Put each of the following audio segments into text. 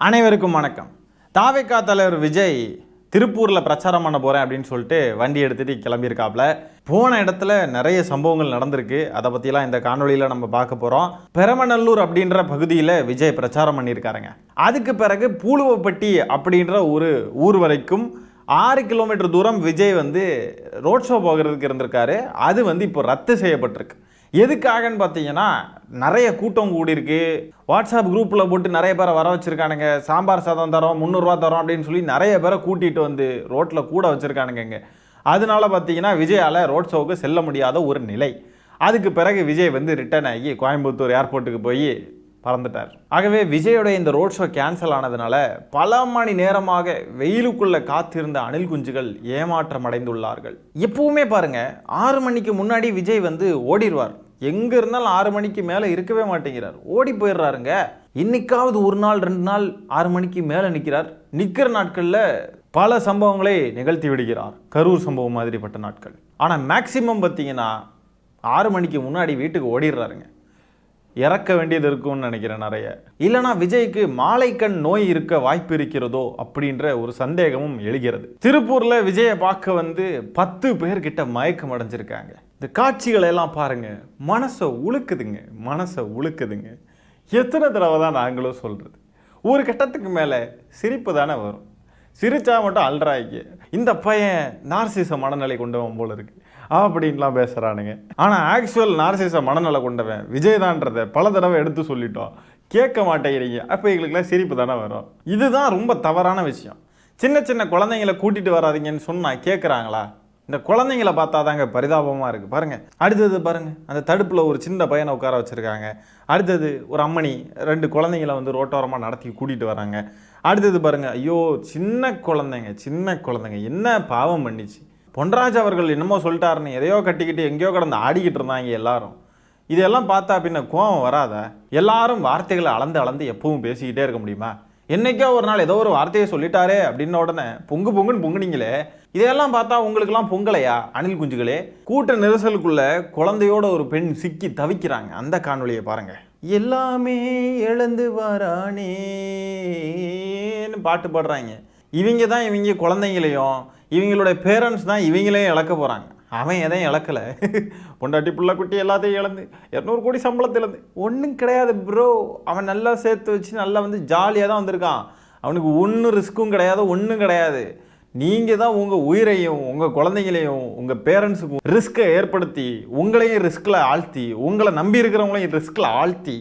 அனைவருக்கும் வணக்கம். தாவேகா தலைவர் விஜய் திருப்பூரில் பிரச்சாரம் பண்ண போகிறேன் அப்படின்னு சொல்லிட்டு வண்டி எடுத்துகிட்டு கிளம்பியிருக்காப்புல. போன இடத்துல நிறைய சம்பவங்கள் நடந்திருக்கு. அதை பற்றிலாம் இந்த காணொலியில் நம்ம பார்க்க போகிறோம். பெரமநல்லூர் அப்படின்ற பகுதியில் விஜய் பிரச்சாரம் பண்ணியிருக்காருங்க. அதுக்கு பிறகு பூலுவப்பட்டி அப்படின்ற ஒரு ஊர் வரைக்கும் 6 கிலோமீட்டர் தூரம் விஜய் ரோட் ஷோ போகிறதுக்கு இருந்திருக்காரு. அது இப்போ ரத்து செய்யப்பட்டிருக்கு. எதுக்காகன்னு பார்த்தீங்கன்னா, நிறைய கூட்டம் கூடியிருக்கு. வாட்ஸ்அப் குரூப்பில் போட்டு நிறைய பேரை வர வச்சுருக்கானுங்க. சாம்பார் சாதம் தரோம், 300 ரூபா தரோம் அப்படின்னு சொல்லி நிறைய பேரை கூட்டிகிட்டு ரோட்டில் கூட வச்சுருக்கானுங்க. அதனால பார்த்தீங்கன்னா விஜயால் ரோட் ஷோவுக்கு செல்ல முடியாத ஒரு நிலை. அதுக்கு பிறகு விஜய் ரிட்டர்ன் ஆகி கோயம்புத்தூர் ஏர்போர்ட்டுக்கு போய் பறந்துட்டார். ஆகவே விஜயோட இந்த ரோட் ஷோ கேன்சல் ஆனதுனால பல மணி நேரமாக வெயிலுக்குள்ள காத்திருந்த அணில் குஞ்சுகள் ஏமாற்றம் அடைந்துள்ளார்கள். எப்பவுமே பாருங்க, 6 மணிக்கு முன்னாடி விஜய் ஓடிடுவார். எங்க இருந்தாலும் 6 மணிக்கு மேலே இருக்கவே மாட்டேங்கிறார், ஓடி போயிடுறாருங்க. இன்னைக்காவது ஒரு நாள் 2 நாள் 6 மணிக்கு மேலே நிற்கிறார். நிற்கிற நாட்களில் பல சம்பவங்களை நிகழ்த்தி விடுகிறார். கரூர் சம்பவம் மாதிரிப்பட்ட நாட்கள். ஆனால் மேக்சிமம் பார்த்தீங்கன்னா 6 மணிக்கு முன்னாடி வீட்டுக்கு ஓடிடுறாருங்க. இறக்க வேண்டியது இருக்கும்னு நினைக்கிறேன் நிறைய. இல்லைனா விஜய்க்கு மாலைக்கண் நோய் இருக்க வாய்ப்பு இருக்கிறதோ அப்படின்ற ஒரு சந்தேகமும் எழுகிறது. திருப்பூர்ல விஜயை பார்க்க 10 பேர்கிட்ட மயக்கம் அடைஞ்சிருக்காங்க. இந்த காட்சிகளை எல்லாம் பாருங்க, மனசை உழுக்குதுங்க. எத்தனை தடவை தான் நாங்களும் சொல்றது. ஒரு கட்டத்துக்கு மேலே சிரிப்பு தானே வரும். சிரிச்சா மட்டும் அல்றாய்க்கு, இந்த பையன் நார்சிச மனநிலை கொண்டவன் போல இருக்கு அப்படின்லாம் பேசுகிறானுங்க. ஆனால் ஆக்சுவல் நார்சிச மனநிலை கொண்டவன் விஜய் தான்றதை பல தடவை எடுத்து சொல்லிட்டோம், கேட்க மாட்டேங்கிறீங்க. அப்போ எங்களுக்குலாம் சிரிப்பு தானே வரும். இதுதான் ரொம்ப தவறான விஷயம். சின்ன சின்ன குழந்தைங்களை கூட்டிகிட்டு வராதிங்கன்னு சொன்னால் கேட்குறாங்களா? இந்த குழந்தைங்களை பார்த்தா தாங்க பரிதாபமாக இருக்குது. பாருங்கள், அடுத்தது பாருங்கள், அந்த தடுப்பில் ஒரு சின்ன பையனை உட்கார வச்சுருக்காங்க. அடுத்தது ஒரு அம்மணி 2 குழந்தைங்களை ரோட்டோரமாக நடத்தி கூட்டிகிட்டு வராங்க. அடுத்தது பாருங்கள், ஐயோ சின்ன குழந்தைங்க என்ன பாவம் பண்ணிச்சு. பொன்ராஜ் அவர்கள் என்னமோ சொல்லிட்டாருன்னு எதையோ கட்டிக்கிட்டு எங்கேயோ கடந்து ஆடிக்கிட்டு இருந்தாங்க எல்லாரும். இதெல்லாம் பார்த்தா பின்ன கோவம் வராதா? எல்லாரும் வார்த்தைகளை அளந்து எப்பவும் பேசிக்கிட்டே இருக்க முடியுமா? என்னைக்கோ ஒரு நாள் ஏதோ ஒரு வார்த்தையை சொல்லிட்டாரே அப்படின்ன உடனே பொங்குன்னு பொங்குனீங்களே. இதையெல்லாம் பார்த்தா உங்களுக்கெல்லாம் பொங்கலையா அணில் குஞ்சுகளே? கூட்ட நெரிசலுக்குள்ள குழந்தையோட ஒரு பெண் சிக்கி தவிக்கிறாங்க. அந்த காணொலியை பாருங்க. எல்லாமே இழந்து வரானேன்னு பாட்டு பாடுறாங்க. இவங்க குழந்தைங்களையும் இவங்களுடைய பேரண்ட்ஸ் தான் இவங்களையும் இழக்க போகிறாங்க. அவன் எதையும் இழக்கலை. பொண்டாட்டி பிள்ளை குட்டி எல்லாத்தையும் இழந்து 200 கோடி சம்பளத்தில் இருந்து ஒன்றும் கிடையாது ப்ரோ. அவன் நல்லா சேர்த்து வச்சு நல்லா ஜாலியாக தான் வந்திருக்கான். அவனுக்கு ஒன்றும் ரிஸ்க்கும் கிடையாது, ஒன்றும் கிடையாது. நீங்கள் தான் உங்கள் உயிரையும் உங்கள் குழந்தைங்களையும் உங்கள் பேரண்ட்ஸுக்கும் ரிஸ்க்கை ஏற்படுத்தி உங்களையும் ரிஸ்கில் ஆழ்த்தி உங்களை நம்பி இருக்கிறவங்களையும் ரிஸ்கில் ஆழ்த்தி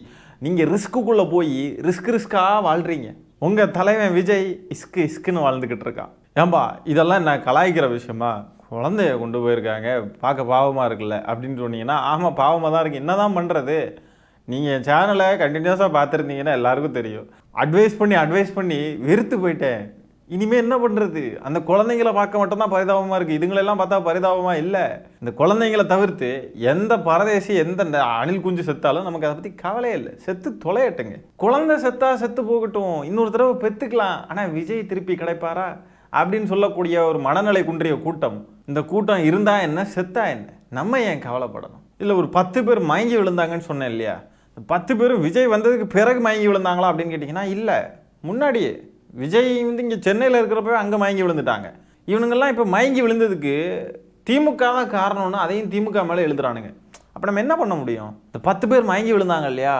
நீங்கள் ரிஸ்க்குள்ளே போய் ரிஸ்க்காக வாழ்கிறீங்க. உங்கள் தலைவன் விஜய் இஸ்குன்னு வாழ்ந்துக்கிட்டு இருக்கான். ஏன்பா இதெல்லாம் நான் கலாய்க்கிற விஷயமா? குழந்தைய கொண்டு போயிருக்காங்க, பார்க்க பாவமாக இருக்குல்ல அப்படின்னு சொன்னீங்கன்னா, ஆமாம் பாவமாக தான் இருக்குது. என்ன தான் பண்ணுறது? நீங்கள் என் சேனலை கண்டினியூஸாக பார்த்துருந்தீங்கன்னா எல்லாருக்கும் தெரியும். அட்வைஸ் பண்ணி வெறுத்து போயிட்டேன். இனிமேல் என்ன பண்ணுறது? அந்த குழந்தைங்களை பார்க்க மட்டும்தான் பரிதாபமாக இருக்குது. இதுங்களெல்லாம் பார்த்தா பரிதாபமாக இல்லை. இந்த குழந்தைங்களை தவிர்த்து எந்த பரதேசி எந்த அணில் குஞ்சு செத்தாலும் நமக்கு அதை பற்றி கவலையே இல்லை. செத்து தொலையட்டுங்க. குழந்தை செத்தா செத்து போகட்டும், இன்னொரு தடவை பெற்றுக்கலாம். ஆனால் விஜய் திருப்பி கிடைப்பாரா அப்படின்னு சொல்லக்கூடிய ஒரு மனநிலை குன்றிய கூட்டம். இந்த கூட்டம் இருந்தா என்ன, செத்தா என்ன, நம்ம ஏன் கவலைப்படணும்? இல்லை ஒரு 10 பேர் மயங்கி விழுந்தாங்கன்னு சொன்னேன் இல்லையா? 10 பேரும் விஜய் வந்ததுக்கு பிறகு மயங்கி விழுந்தாங்களா அப்படின்னு கேட்டிங்கன்னா இல்லை, முன்னாடியே. விஜய் இங்கே சென்னையில் இருக்கிறப்ப அங்கே மயங்கி விழுந்துட்டாங்க. இவனுங்கெல்லாம் இப்போ மயங்கி விழுந்ததுக்கு திமுக தான் காரணம்னு அதையும் திமுக மேலே எழுதுறானுங்க. அப்போ நம்ம என்ன பண்ண முடியும்? இந்த 10 பேர் மயங்கி விழுந்தாங்க இல்லையா,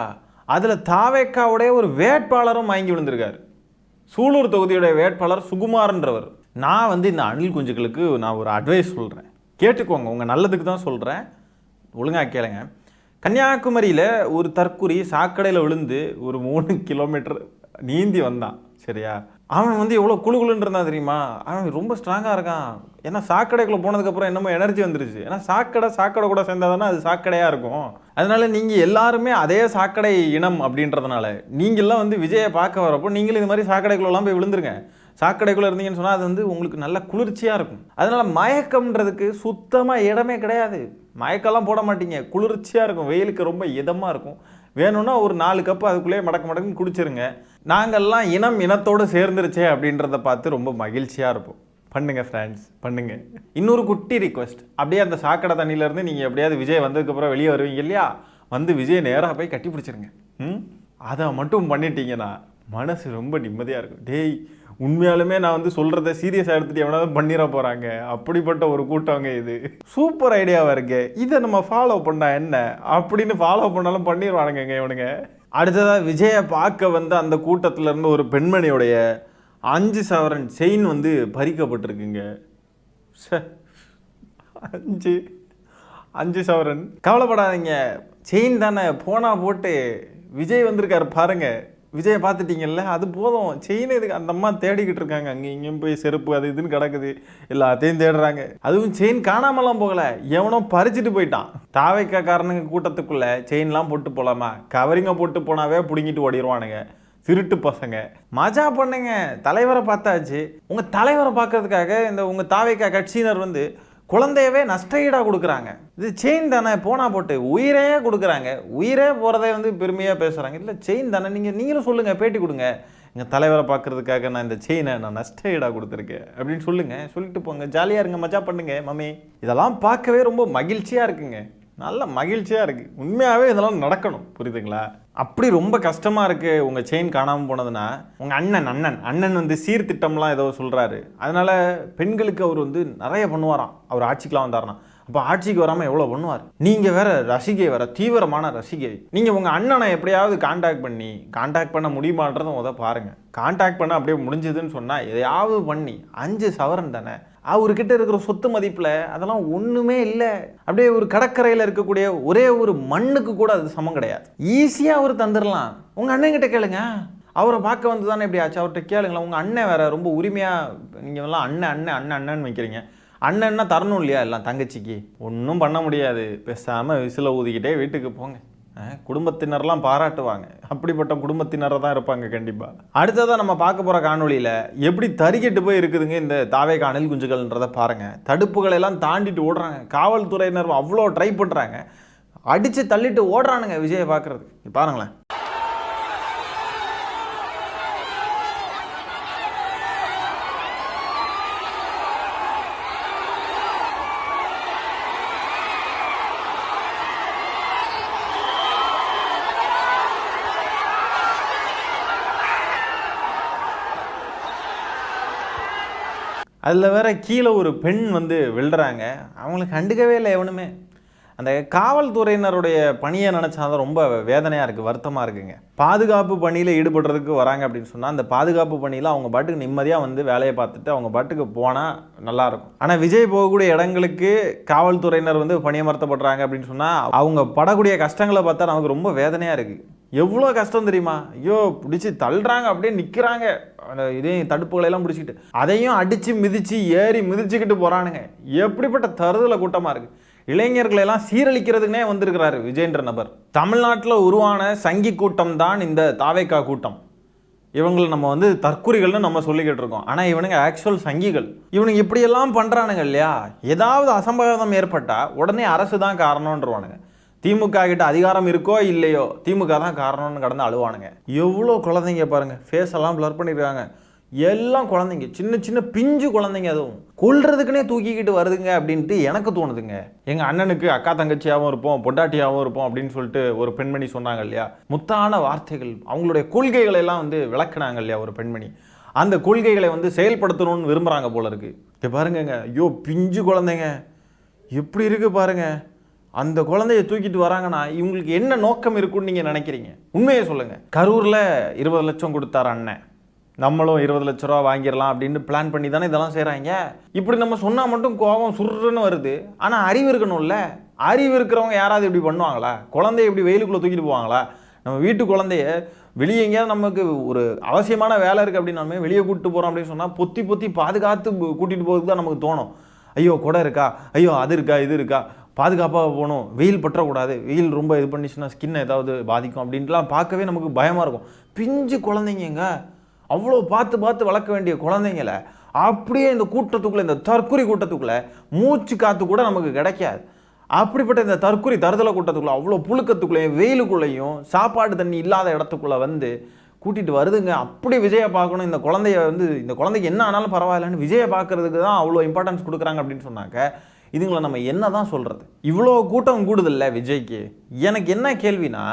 அதில் தாவேக்காவுடைய ஒரு வேட்பாளரும் மயங்கி விழுந்திருக்காரு. சூலூர் தொகுதியுடைய வேட்பாளர் சுகுமார்ன்றவர். நான் இந்த அணில் குஞ்சுகளுக்கு நான் ஒரு அட்வைஸ் சொல்கிறேன், கேட்டுக்கோங்க. உங்கள் நல்லதுக்கு தான் சொல்கிறேன், ஒழுங்காக கேளுங்க. கன்னியாகுமரியில் ஒரு தற்குறி சாக்கடையில் விழுந்து ஒரு 3 கிலோமீட்டர் நீந்தி வந்தான், சரியா? அவன் எவ்வளோ குழுன்னு இருந்தான் தெரியுமா? அவன் ரொம்ப ஸ்ட்ராங்காக இருக்கான். ஏன்னா சாக்கடைக்குள்ளே போனதுக்கப்புறம் என்னமோ எனர்ஜி வந்துருச்சு. ஏன்னா சாக்கடை கூட சேர்ந்தாதானே அது சாக்கடையாக இருக்கும். அதனால நீங்கள் எல்லாருமே அதே சாக்கடை இனம் அப்படின்றதுனால நீங்கள்லாம் விஜயை பார்க்க வரப்போ நீங்களும் இது மாதிரி சாக்கடைக்குள்ளெல்லாம் போய் விழுந்துருங்க. சாக்கடைக்குள்ளே இருந்தீங்கன்னு சொன்னால் அது உங்களுக்கு நல்ல குளிர்ச்சியாக இருக்கும். அதனால் மயக்கம்ன்றதுக்கு சுத்தமாக இடமே கிடையாது. மயக்கெல்லாம் போட மாட்டீங்க, குளிர்ச்சியாக இருக்கும். வெயிலுக்கு ரொம்ப இதமாக இருக்கும். வேணும்னா ஒரு 4 கப்பு அதுக்குள்ளேயே மடக்குன்னு குடிச்சிருங்க. நாங்கள்லாம் இனத்தோடு சேர்ந்துருச்சே அப்படின்றத பார்த்து ரொம்ப மகிழ்ச்சியாக இருப்போம். பண்ணுங்க ஃப்ரெண்ட்ஸ், பண்ணுங்க. இன்னொரு குட்டி ரிக்வெஸ்ட், அப்படியே அந்த சாக்கடை தண்ணியிலேருந்து நீங்கள் எப்படியாவது விஜய் வந்ததுக்கப்புறம் வெளியே வருவீங்க இல்லையா, விஜய் நேராக போய் கட்டி பிடிச்சிருங்க. அதை மட்டும் பண்ணிட்டீங்கன்னா மனசு ரொம்ப நிம்மதியாக இருக்கும். டேய் உண்மையாலுமே நான் வந்து சொல்கிறத சீரியஸாக எடுத்துகிட்டு எவனாவது பண்ணிட போகிறாங்க, அப்படிப்பட்ட ஒரு கூட்டங்க இது. சூப்பர் ஐடியாவாக இருக்கு, இதை நம்ம ஃபாலோ பண்ணா என்ன அப்படின்னு ஃபாலோ பண்ணாலும் பண்ணிடுவானுங்க இவனுங்க. அடுத்ததாக விஜயை பார்க்க வந்து அந்த கூட்டத்தில் இருந்து ஒரு பெண்மணியோடைய 5 சவரன் செயின் வந்து பறிக்கப்பட்டிருக்குங்க. 5 சவரன். கவலைப்படாதீங்க, செயின் தானே, போனா போட்டு விஜய் வந்திருக்காரு பாருங்க. விஜயை பார்த்துட்டீங்கல்ல, அது போதும். செயின் இதுக்கு அந்த அம்மா தேடிக்கிட்டு இருக்காங்க, அங்கே இங்கேயும் போய் செருப்பு அது இதுன்னு கிடக்குது, எல்லாத்தையும் தேடுறாங்க. அதுவும் செயின் காணாமலாம் போகலை, எவனோ பறிச்சுட்டு போயிட்டான். தாவைக்காரனுங்க கூட்டத்துக்குள்ள செயின்லாம் போட்டு போகலாமா? கவரிங்க போட்டு போனாவே பிடுங்கிட்டு ஓடிடுவானுங்க திருட்டு பசங்க. மஜா பண்ணுங்க, தலைவரை பார்த்தாச்சு. உங்கள் தலைவரை பார்க்கறதுக்காக இந்த உங்கள் தாவைக்கா கட்சியினர் வந்து குழந்தையவே நஷ்டஈடாக கொடுக்குறாங்க. இது செயின் தானே, போனா போட்டு உயிரே கொடுக்குறாங்க. உயிரே போகிறதே வந்து பெருமையாக பேசுகிறாங்க. இல்லை செயின் தானே, நீங்களும் சொல்லுங்கள், பேட்டி கொடுங்க, எங்கள் தலைவரை பார்க்குறதுக்காக நான் இந்த செயினை நான் நஷ்டஈடாக கொடுத்துருக்கேன் அப்படின்னு சொல்லிட்டு போங்க. ஜாலியாக இருங்க, மஜா பண்ணுங்க மம்மி. இதெல்லாம் பார்க்கவே ரொம்ப மகிழ்ச்சியாக இருக்குங்க, நல்ல மகிழ்ச்சியாக இருக்குது. உண்மையாகவே இதெல்லாம் நடக்கணும், புரியுதுங்களா? அப்படி ரொம்ப கஷ்டமாக இருக்குது உங்கள் செயின் காணாமல் போனதுன்னா. உங்கள் அண்ணன் வந்து சீர்திட்டம்லாம் ஏதோ சொல்கிறாரு, அதனால் பெண்களுக்கு அவர் வந்து நிறைய பண்ணுவாராம். அவர் ஆட்சிக்கெலாம் வந்தார்னா, அப்போ ஆட்சிக்கு வராமல் எவ்வளோ பண்ணுவார். நீங்கள் வேற ரசிகை, வேற தீவிரமான ரசிகை. நீங்கள் உங்கள் அண்ணனை எப்படியாவது காண்டாக்ட் பண்ண முடியுமான்றதும் பாருங்கள். காண்டாக்ட் பண்ண அப்படியே முடிஞ்சதுன்னு சொன்னால் எதையாவது பண்ணி 5 சவரன் தானே, அவர்கிட்ட இருக்கிற சொத்து மதிப்பில் அதெல்லாம் ஒன்றுமே இல்லை. அப்படியே ஒரு கடற்கரையில் இருக்கக்கூடிய ஒரே ஒரு மண்ணுக்கு கூட அது சமம் கிடையாது. ஈஸியாக அவர் தந்துடலாம். உங்கள் அண்ணன்கிட்ட கேளுங்க, அவரை பார்க்க வந்து தானே இப்படி ஆச்சு, அவர்கிட்ட கேளுங்களா. உங்கள் அண்ணன் வேற ரொம்ப உரிமையாக, நீங்கள் எல்லாம் அண்ணன் வைக்கிறீங்க. அண்ணன்னா தரணும் இல்லையா எல்லாம் தங்கச்சிக்கு. ஒன்றும் பண்ண முடியாது, பேசாமல் விசில ஊதிக்கிட்டே வீட்டுக்கு போங்க. குடும்பத்தினர்லாம் பாராட்டுவாங்க, அப்படிப்பட்ட குடும்பத்தினரை தான் இருப்பாங்க கண்டிப்பாக. அடுத்ததான் நம்ம பார்க்க போகிற காணொலியில் எப்படி தறிக்கெட்டு போய் இருக்குதுங்க இந்த தாவேக்கா அணில் குஞ்சுகள்ன்றதை பாருங்கள். தடுப்புகளை எல்லாம் தாண்டிட்டு ஓடுறாங்க. காவல்துறையினர் அவ்வளோ ட்ரை பண்ணுறாங்க, அடித்து தள்ளிட்டு ஓடுறானுங்க விஜயை பார்க்குறதுக்கு. பாருங்களேன். அதில் வேற கீழே ஒரு பெண் வந்து விழுறாங்க, அவங்களுக்கு கண்டுக்கவே இல்லை எவனுமே. அந்த காவல்துறையினருடைய பணியை நினச்சாதான் ரொம்ப வேதனையாக இருக்குது, வருத்தமாக இருக்குங்க. பாதுகாப்பு பணியில் ஈடுபடுறதுக்கு வராங்க அப்படின்னு சொன்னால் அந்த பாதுகாப்பு பணியில் அவங்க பாட்டுக்கு நிம்மதியாக வந்து வேலையை பார்த்துட்டு அவங்க பாட்டுக்கு போனால் நல்லாயிருக்கும். ஆனால் விஜய் போகக்கூடிய இடங்களுக்கு காவல்துறையினர் வந்து பணியமர்த்தப்படுறாங்க அப்படின்னு சொன்னால் அவங்க படக்கூடிய கஷ்டங்களை பார்த்தா நமக்கு ரொம்ப வேதனையாக இருக்குது. எவ்வளோ கஷ்டம் தெரியுமா? ஐயோ, பிடிச்சி தள்ளுறாங்க, அப்படியே நிற்கிறாங்க, அந்த இதையும் தடுப்புகளெல்லாம் பிடிச்சிக்கிட்டு அதையும் அடித்து மிதிச்சுக்கிட்டு போகிறானுங்க. எப்படிப்பட்ட தருதலை கூட்டமாக இருக்குது. இளைஞர்களெல்லாம் சீரழிக்கிறதுக்குனே வந்திருக்கிறாரு விஜய்ன்ற நபர். தமிழ்நாட்டில் உருவான சங்கி கூட்டம் தான் இந்த தாவேக்கா கூட்டம். இவங்களை நம்ம வந்து தற்குறிகள்னு நம்ம சொல்லிக்கிட்டு இருக்கோம், ஆனால் இவனுங்க ஆக்சுவல் சங்கிகள். இவனுங்க இப்படியெல்லாம் பண்ணுறானுங்க இல்லையா? ஏதாவது அசம்பாவிதம் ஏற்பட்டால் உடனே அரசு தான் காரணம்ன்றவானுங்க. திமுக கிட்ட அதிகாரம் இருக்கோ இல்லையோ, திமுக தான் காரணம்னு கடந்து அழுவானுங்க. எவ்வளோ குழந்தைங்க பாருங்கள், ஃபேஸ் எல்லாம் பிளர் பண்ணியிருக்காங்க. எல்லாம் குழந்தைங்க, சின்ன சின்ன பிஞ்சு குழந்தைங்க, அதுவும் கொல்றதுக்குன்னே தூக்கிக்கிட்டு வருதுங்க அப்படின்ட்டு எனக்கு தோணுதுங்க. எங்கள் அண்ணனுக்கு அக்கா தங்கச்சியாகவும் இருப்போம், பொண்டாட்டியாகவும் இருப்போம் அப்படின்னு சொல்லிட்டு ஒரு பெண்மணி சொன்னாங்க இல்லையா, முத்தான வார்த்தைகள், அவங்களுடைய கொள்கைகளை எல்லாம் வந்து விளக்குனாங்க இல்லையா ஒரு பெண்மணி. அந்த கொள்கைகளை வந்து செயல்படுத்தணும்னு விரும்புகிறாங்க போல இருக்கு. இப்போ பாருங்கங்க, ஐயோ பிஞ்சு குழந்தைங்க எப்படி இருக்கு பாருங்க. அந்த குழந்தைய தூக்கிட்டு வராங்கன்னா இவங்களுக்கு என்ன நோக்கம் இருக்குன்னு நீங்கள் நினைக்கிறீங்க? உண்மையை சொல்லுங்கள். கரூரில் 20 லட்சம் கொடுத்தார் அண்ணன், நம்மளும் 20 லட்ச ரூபா வாங்கிடலாம் அப்படின்னு பிளான் பண்ணி தானே இதெல்லாம் செய்கிறாங்க. இப்படி நம்ம சொன்னால் மட்டும் கோபம் சுருன்னு வருது. ஆனால் அறிவு இருக்கணும்ல. அறிவு இருக்கிறவங்க யாராவது இப்படி பண்ணுவாங்களா? குழந்தைய இப்படி வெயிலுக்குள்ளே தூக்கிட்டு போவாங்களா? நம்ம வீட்டு குழந்தைய வெளியே எங்கேயாவது நமக்கு ஒரு அவசியமான வேலை இருக்குது அப்படின்னாலுமே வெளியே கூப்பிட்டு போகிறோம் அப்படின்னு சொன்னால் பொத்தி பாதுகாத்து கூட்டிகிட்டு போகிறதுக்கு தான் நமக்கு தோணும். ஐயோ கொடை இருக்கா, ஐயோ அது இருக்கா, இது இருக்கா, பாதுகாப்பாக போகணும், வெயில் பற்றக்கூடாது, வெயில் ரொம்ப இது பண்ணிச்சுன்னா ஸ்கின் ஏதாவது பாதிக்கும் அப்படின்ட்டுலாம் பார்க்கவே நமக்கு பயமாக இருக்கும். பிஞ்சு குழந்தைங்க, அவ்வளோ பார்த்து வளர்க்க வேண்டிய குழந்தைங்கள அப்படியே இந்த கூட்டத்துக்குள்ளே, இந்த தற்குறி கூட்டத்துக்குள்ளே மூச்சு காற்று கூட நமக்கு கிடைக்காது. அப்படிப்பட்ட இந்த தற்குறி தருதலை கூட்டத்துக்குள்ளே அவ்வளோ புழுக்கத்துக்குள்ளேயும் வெயிலுக்குள்ளேயும் சாப்பாடு தண்ணி இல்லாத இடத்துக்குள்ளே வந்து கூட்டிகிட்டு வருதுங்க. அப்படி விஜயை பார்க்கணும். இந்த குழந்தைய வந்து இந்த குழந்தைக்கு என்ன ஆனாலும் பரவாயில்லன்னு விஜயை பார்க்கறதுக்கு தான் அவ்வளோ இம்பார்ட்டன்ஸ் கொடுக்குறாங்க அப்படின்னு சொன்னாக்க இதுங்களை நம்ம என்ன தான் சொல்கிறது? இவ்வளோ கூட்டம் கூடுதில்ல விஜய்க்கு. எனக்கு என்ன கேள்வினா,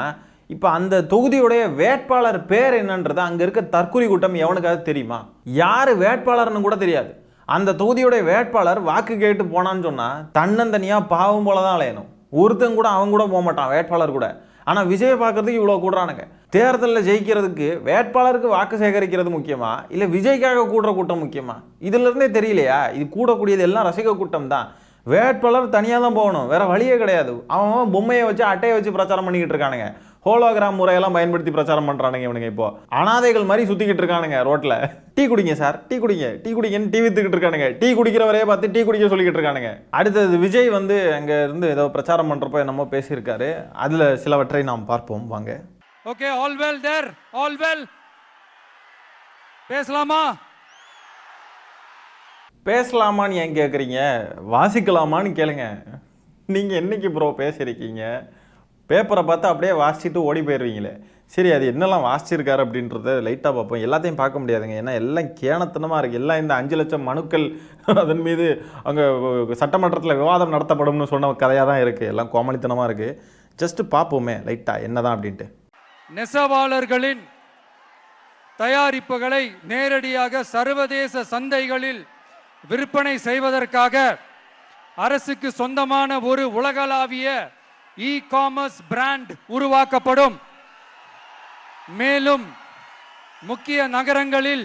இப்போ அந்த தொகுதியுடைய வேட்பாளர் பேர் என்னன்றது அங்கே இருக்க தற்குறி கூட்டம் எவனுக்காவது தெரியுமா? யார் வேட்பாளர்னு கூட தெரியாது. அந்த தொகுதியுடைய வேட்பாளர் வாக்கு கேட்டு போனான்னு சொன்னால் தன்னந்தனியாக பாவம் போல தான் அலையணும். ஒருத்தன் கூட அவன் கூட போக மாட்டான் வேட்பாளர் கூட. ஆனால் விஜயை பார்க்கறதுக்கு இவ்வளோ கூடுறானுங்க. தேர்தலில் ஜெயிக்கிறதுக்கு வேட்பாளருக்கு வாக்கு சேகரிக்கிறது முக்கியமா இல்லை விஜய்க்காக கூடுற கூட்டம் முக்கியமா? இதுலேருந்தே தெரியலையா? இது கூடக்கூடியது எல்லாம் ரசிக கூட்டம் தான். வேட்பாளர் தனியாக தான் போகணும், வேற வழியே கிடையாது. அவன் பொம்மையை வச்சு அட்டையை வச்சு பிரச்சாரம் பண்ணிக்கிட்டு இருக்கானுங்க. ஹோலோகிராம் முறையெல்லாம் பயன்படுத்தி பிரச்சாரம் பண்ணுறானுங்க இவனுங்க. இப்போ அனாதைகள் மாதிரி சுற்றிக்கிட்டு இருக்கானுங்க ரோட்டில். டீ குடிங்க சார், டீ குடிங்க, டீ குடிங்கன்னு டீ வித்துக்கிட்டு இருக்கானுங்க. டீ குடிக்கிறவரையே பார்த்து டீ குடிக்க சொல்லிக்கிட்டு இருக்கானுங்க. அடுத்தது விஜய் வந்து அங்கே இருந்து ஏதோ பிரச்சாரம் பண்ணுறப்போ என்னமோ பேசியிருக்காரு. அதில் சிலவற்றை நாம் பார்ப்போம் வாங்க. ஓகே, ஆல் வெல் தேர், ஆல் வெல். பேசலாமா? பேசலாமான்னு ஏன் கேட்குறீங்க? வாசிக்கலாமான்னு கேளுங்க. நீங்கள் என்னைக்கு ப்ரோ பேசியிருக்கீங்க? பேப்பரை பார்த்து அப்படியே வாசிச்சுட்டு ஓடி போயிடுவீங்களே. சரி, அது என்னெல்லாம் வாசிச்சிருக்காரு அப்படின்றத லைட்டாக பார்ப்போம். எல்லாத்தையும் பார்க்க முடியாதுங்க, ஏன்னா எல்லாம் கேணத்தனமாக இருக்குது. எல்லாம் இந்த 5 லட்சம் மனுக்கள் அதன் மீது அங்கே சட்டமன்றத்தில் விவாதம் நடத்தப்படும்னு சொன்ன கதையாக தான் இருக்குது. எல்லாம் கோமளித்தனமாக இருக்குது. ஜஸ்ட்டு பார்ப்போமே லைட்டாக என்னதான் அப்படின்ட்டு. நெசவாளர்களின் தயாரிப்புகளை நேரடியாக சர்வதேச சந்தைகளில் விற்பனை செய்வதற்காக அரசுக்கு சொந்தமான ஒரு உலகளாவிய இ-காமர்ஸ் பிராண்ட் உருவாக்கப்படும். மேலும் முக்கிய நகரங்களில்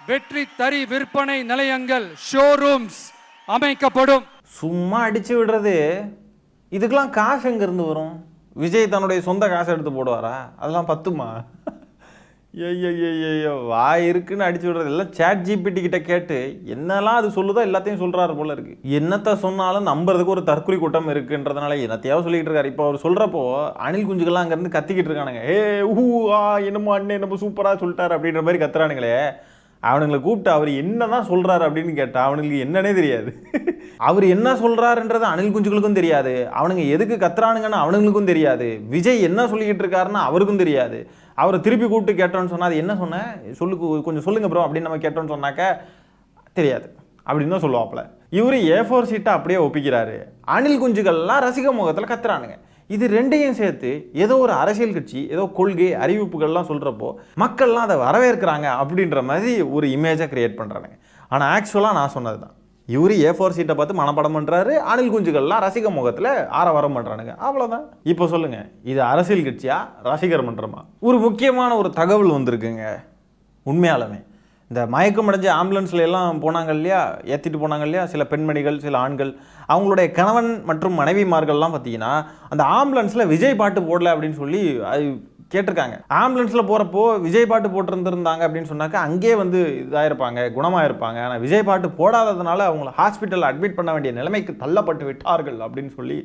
வெற்றி தறி விற்பனை நிலையங்கள், ஷோரூம்ஸ் அமைக்கப்படும். சும்மா அடிச்சு விடுறது, இதுக்கெல்லாம் காசு எங்கிருந்து வரும்? விஜய் தன்னுடைய சொந்த காசை எடுத்து போடுவாரா? அதெல்லாம் பத்துமா? ஐயோ, வாய் இருக்குன்னு அடிச்சு விடுறது. எல்லாம் சேட் ஜிபிடி கிட்ட கேட்டு என்னெல்லாம் அது சொல்லுதோ எல்லாத்தையும் சொல்றாரு போல இருக்கு. என்னத்தை சொன்னாலும் நம்புறதுக்கு ஒரு தற்குறி கூட்டம் இருக்குன்றதுனால என்னத்தையாவது சொல்லிட்டு இருக்காரு. இப்போ அவர் சொல்றப்போ அணில் குஞ்சுகள்லாம் அங்கேருந்து கத்திக்கிட்டு இருக்கானுங்க. என்னமோ அண்ணன் என்னமோ சூப்பராக சொல்லிட்டாரு அப்படின்ற மாதிரி கத்துறானுங்களே. அவனுங்களை கூப்பிட்டு அவர் என்னதான் சொல்றாரு அப்படின்னு கேட்டா அவனுக்கு என்னன்னே தெரியாது. அவர் என்ன சொல்றாருன்றது அணில் குஞ்சுகளுக்கும் தெரியாது. அவனுங்க எதுக்கு கத்துறானுங்கன்னு அவனுங்களுக்கும் தெரியாது. விஜய் என்ன சொல்லிக்கிட்டு இருக்காருன்னு அவருக்கும் தெரியாது. அவரை திருப்பி கூப்பிட்டு கேட்டோன்னு சொன்னா அது என்ன சொன்ன கொஞ்சம் சொல்லுங்க ப்ரோ அப்படின்னு நம்ம கேட்டோன்னு சொன்னாக்க தெரியாது அப்படின்னு தான் சொல்லுவாப்புல. இவரு A4 சீட்டை அப்படியே ஒப்பிக்கிறாரு. அணில் குஞ்சுகள்லாம் ரசிக முகத்தில் கத்துறானுங்க. இது ரெண்டையும் சேர்த்து ஏதோ ஒரு அரசியல் கட்சி ஏதோ கொள்கை அறிவிப்புகள்லாம் சொல்கிறப்போ மக்கள்லாம் அதை வரவேற்கிறாங்க அப்படின்ற மாதிரி ஒரு இமேஜை கிரியேட் பண்ணுறானுங்க. ஆனால் ஆக்சுவலாக நான் சொன்னது தான். இவர் A4 சீட்டை பார்த்து மனப்படம் பண்ணுறாரு. அணில் குஞ்சுகள்லாம் ரசிக முகத்தில் ஆரவாரம் பண்ணுறானுங்க. அவ்வளோதான். இப்போ சொல்லுங்கள், இது அரசியல் கட்சியா ரசிகர் மன்றமா? ஒரு முக்கியமான ஒரு தகவல் வந்திருக்குங்க. உண்மையாலுமே இந்த மயக்கமடைஞ்ச ஆம்புலன்ஸில் எல்லாம் போனாங்க இல்லையா, ஏற்றிட்டு போனாங்க இல்லையா சில பெண்மணிகள் சில ஆண்கள், அவங்களுடைய கணவன் மற்றும் மனைவிமார்கள்லாம் பார்த்தீங்கன்னா அந்த ஆம்புலன்ஸில் விஜய் பாட்டு போடல அப்படின்னு சொல்லி அது கேட்டிருக்காங்க. ஆம்புலன்ஸில் போகிறப்போ விஜய் பாட்டு போட்டிருந்துருந்தாங்க அப்படின்னு சொன்னாக்கா அங்கேயே வந்து இதாகிருப்பாங்க, குணமாயிருப்பாங்க. ஆனால் விஜய் பாட்டு போடாததுனால அவங்கள ஹாஸ்பிட்டலில் அட்மிட் பண்ண வேண்டிய நிலைமைக்கு தள்ளப்பட்டு விட்டார்கள் அப்படின்னு சொல்லி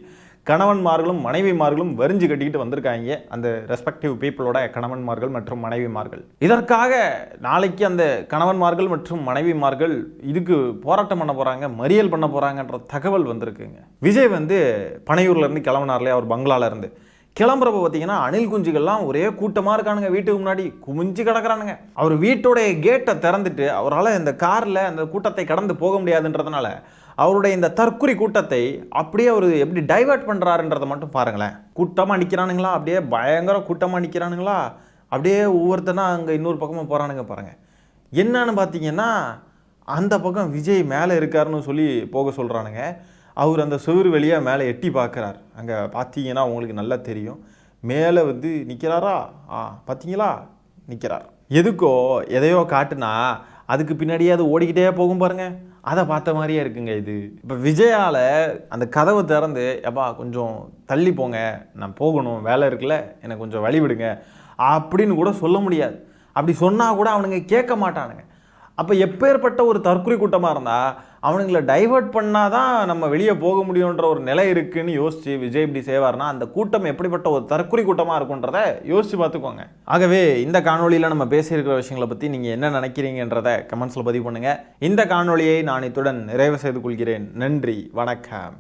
கணவன்மார்களும் மனைவிமார்களும் வரிஞ்சு கட்டிக்கிட்டு வந்திருக்காங்க. அந்த ரெஸ்பெக்டிவ் பீப்புளோட கணவன்மார்கள் மற்றும் மனைவிமார்கள். இதற்காக நாளைக்கு அந்த கணவன்மார்கள் மற்றும் மனைவிமார்கள் இதுக்கு போராட்டம் பண்ண போகிறாங்க, மறியல் பண்ண போகிறாங்கன்ற தகவல் வந்திருக்குங்க. விஜய் வந்து பனையூர்லேருந்து கிளம்பினார்லையே அவர் பங்களாலேருந்து கிளம்புறப்ப பார்த்தீங்கன்னா அணில் குஞ்சுகள்லாம் ஒரே கூட்டமாக இருக்கானுங்க. வீட்டுக்கு முன்னாடி குமிஞ்சு கிடக்குறானுங்க. அவர் வீட்டோடைய கேட்டை திறந்துட்டு அவரால் இந்த காரில் அந்த கூட்டத்தை கடந்து போக முடியாதுன்றதுனால அவருடைய இந்த தற்குறி கூட்டத்தை அப்படியே அவர் எப்படி டைவர்ட் பண்ணுறாருன்றதை மட்டும் பாருங்களேன். கூட்டமாக நிற்கிறானுங்களா, அப்படியே பயங்கர கூட்டமாக நிற்கிறானுங்களா, அப்படியே ஒவ்வொருத்தனா அங்கே இன்னொரு பக்கமாக போகிறானுங்க பாருங்கள். என்னன்னு பார்த்தீங்கன்னா அந்த பக்கம் விஜய் மேலே இருக்காருன்னு சொல்லி போக சொல்கிறானுங்க. அவர் அந்த சுவர் வெளியாக மேலே எட்டி பார்க்குறார். அங்கே பார்த்தீங்கன்னா உங்களுக்கு நல்லா தெரியும், மேலே வந்து நிற்கிறாரா? பார்த்தீங்களா, நிற்கிறார். எதுக்கோ எதையோ காட்டுனா அதுக்கு பின்னாடியே அது ஓடிக்கிட்டே போகும் பாருங்க, அதை பார்த்த மாதிரியே இருக்குங்க இது. இப்போ விஜயால் அந்த கதவை திறந்து எப்பா கொஞ்சம் தள்ளி போங்க, நான் போகணும், வேலை இருக்குல்ல, எனக்கு கொஞ்சம் வழி விடுங்க அப்படின்னு கூட சொல்ல முடியாது. அப்படி சொன்னால் கூட அவனுங்க கேட்க மாட்டானுங்க. அப்போ எப்பேற்பட்ட ஒரு தற்குறி கூட்டமாக இருந்தால் அவனுங்களை டைவர்ட் பண்ணால் தான் நம்ம வெளியே போக முடியுன்ற ஒரு நிலை இருக்குன்னு யோசித்து விஜய் இப்படி செய்வார்னா அந்த கூட்டம் எப்படிப்பட்ட ஒரு தற்குறி கூட்டமாக இருக்குன்றதை யோசித்து பார்த்துக்கோங்க. ஆகவே இந்த காணொலியில் நம்ம பேசியிருக்கிற விஷயங்களை பற்றி நீங்கள் என்ன நினைக்கிறீங்கன்றதை கமெண்ட்ஸில் பதிவு பண்ணுங்கள். இந்த காணொலியை நான் இத்துடன் நிறைவு செய்து கொள்கிறேன். நன்றி, வணக்கம்.